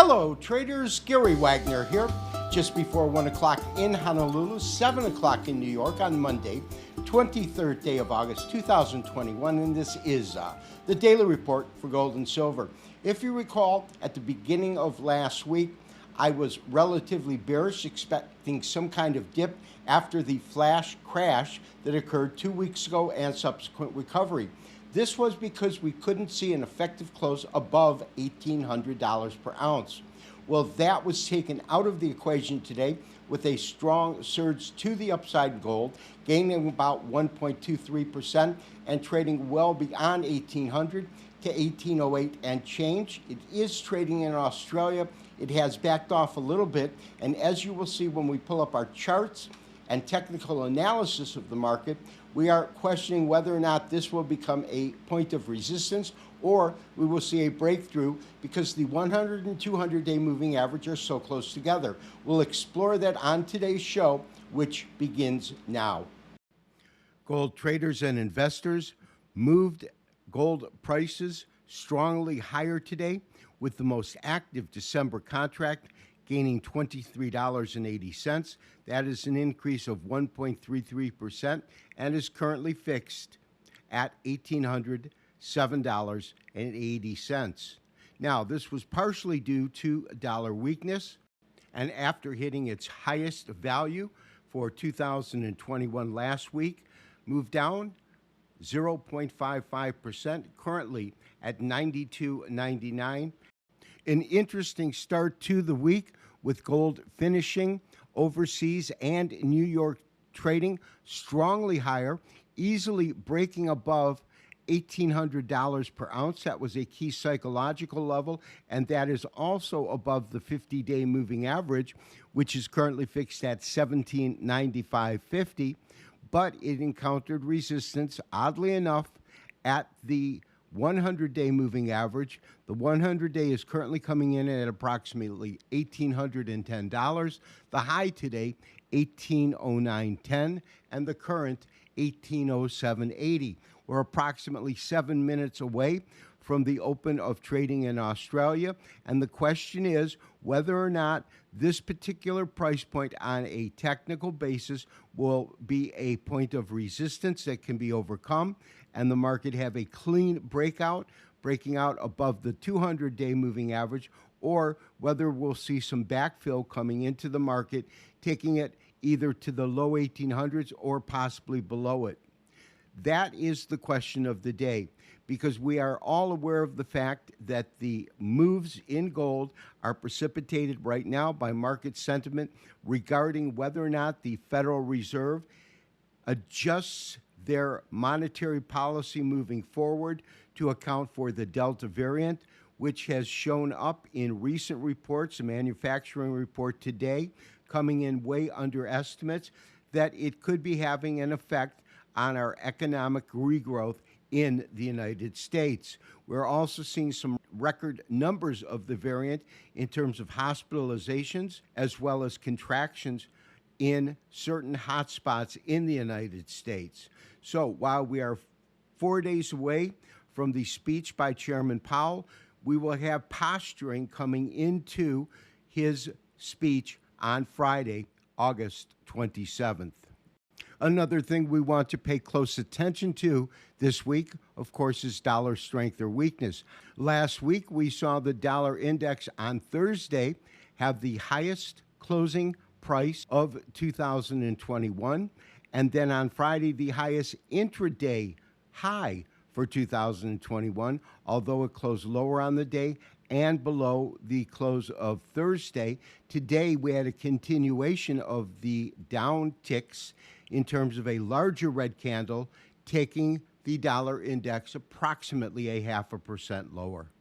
Hello, traders. Gary Wagner here. Just before 1 o'clock in Honolulu, 7 o'clock in New York on Monday, 23rd day of August 2021, and this is the Daily Report for Gold and Silver. If you recall, at the beginning of last week, I was relatively bearish, expecting some kind of dip after the flash crash that occurred 2 weeks ago and subsequent recovery. This was because we couldn't see an effective close above $1,800 per ounce. Well, that was taken out of the equation today with a strong surge to the upside in gold, gaining about 1.23% and trading well beyond 1,800 to 1,808 and change. It is trading in Australia. It has backed off a little bit, and as you will see when we pull up our charts and technical analysis of the market, we are questioning whether or not this will become a point of resistance or we will see a breakthrough because the 100 and 200-day moving average are so close together. We'll explore that on today's show, which begins now. Gold traders and investors moved gold prices strongly higher today, with the most active December contract gaining $23.80. That is an increase of 1.33% and is currently fixed at $1,807.80. Now, this was partially due to dollar weakness, and after hitting its highest value for 2021 last week, moved down 0.55%, currently at $92.99. An interesting start to the week, with gold finishing overseas and New York trading strongly higher, easily breaking above $1,800 per ounce. That was a key psychological level, and that is also above the 50-day moving average, which is currently fixed at $1795.50. But it encountered resistance, oddly enough, at the 100-day moving average. The 100-day is currently coming in at approximately $1,810. The high today, $1,809.10, and the current, $1,807.80. We're approximately 7 minutes away from the open of trading in Australia, and the question is whether or not this particular price point on a technical basis will be a point of resistance that can be overcome and the market have a clean breaking out above the 200-day moving average, or whether we'll see some backfill coming into the market, taking it either to the low 1800s or possibly below it. That is the question of the day, because we are all aware of the fact that the moves in gold are precipitated right now by market sentiment regarding whether or not the Federal Reserve adjusts their monetary policy moving forward to account for the Delta variant, which has shown up in recent reports, a manufacturing report today coming in way under estimates, that it could be having an effect on our economic regrowth in the United States. We're also seeing some record numbers of the variant in terms of hospitalizations as well as contractions in certain hotspots in the United States. So while we are 4 days away from the speech by Chairman Powell, we will have posturing coming into his speech on Friday, August 27th. Another thing we want to pay close attention to this week, of course, is dollar strength or weakness. Last week, we saw the dollar index on Thursday have the highest closing price of 2021, and then on Friday, the highest intraday high for 2021, although it closed lower on the day and below the close of Thursday. Today, we had a continuation of the down ticks in terms of a larger red candle, taking the dollar index approximately 0.5% lower.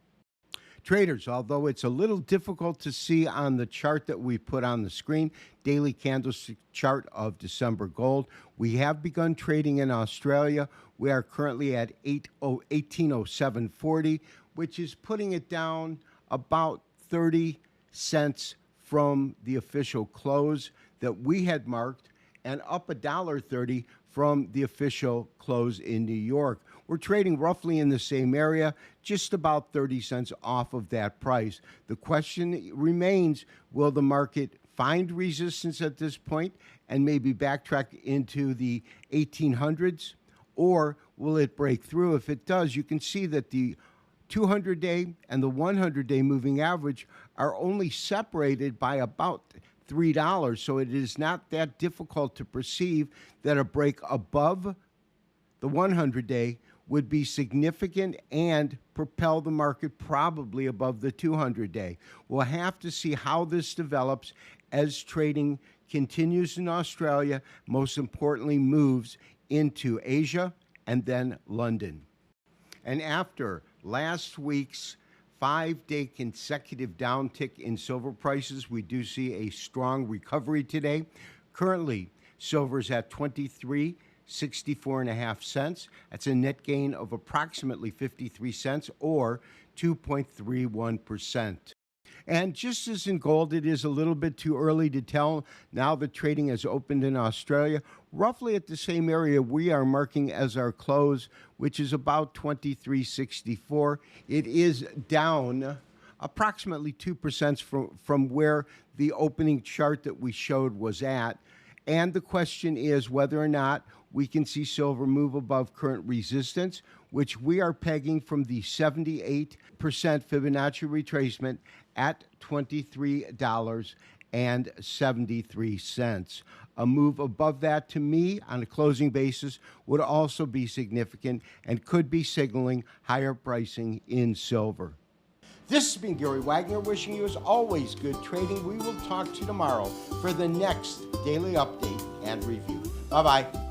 Traders, although it's a little difficult to see on the chart that we put on the screen, daily candlestick chart of December gold, we have begun trading in Australia. We are currently at 1807.40, which is putting it down about 30 cents from the official close that we had marked, and up $1.30 from the official close in New York. We're trading roughly in the same area, just about 30 cents off of that price. The question remains, will the market find resistance at this point and maybe backtrack into the 1800s? Or will it break through? If it does, you can see that the 200-day and the 100-day moving average are only separated by about $3. So it is not that difficult to perceive that a break above the 100-day would be significant and propel the market probably above the 200-day. We'll have to see how this develops as trading continues in Australia, most importantly moves into Asia and then London. And after last week's 5-day consecutive downtick in silver prices, we do see a strong recovery today. Currently, silver's at 23.64 cents. That's a net gain of approximately 53 cents or 2.31%. And just as in gold, it is a little bit too early to tell. Now the trading has opened in Australia, roughly at the same area we are marking as our close, which is about 23.64. It is down approximately 2% from where the opening chart that we showed was at. And the question is whether or not we can see silver move above current resistance, which we are pegging from the 78% Fibonacci retracement at $23.73. A move above that, to me, on a closing basis, would also be significant and could be signaling higher pricing in silver. This has been Gary Wagner, wishing you, as always, good trading. We will talk to you tomorrow for the next daily update and review. Bye-bye.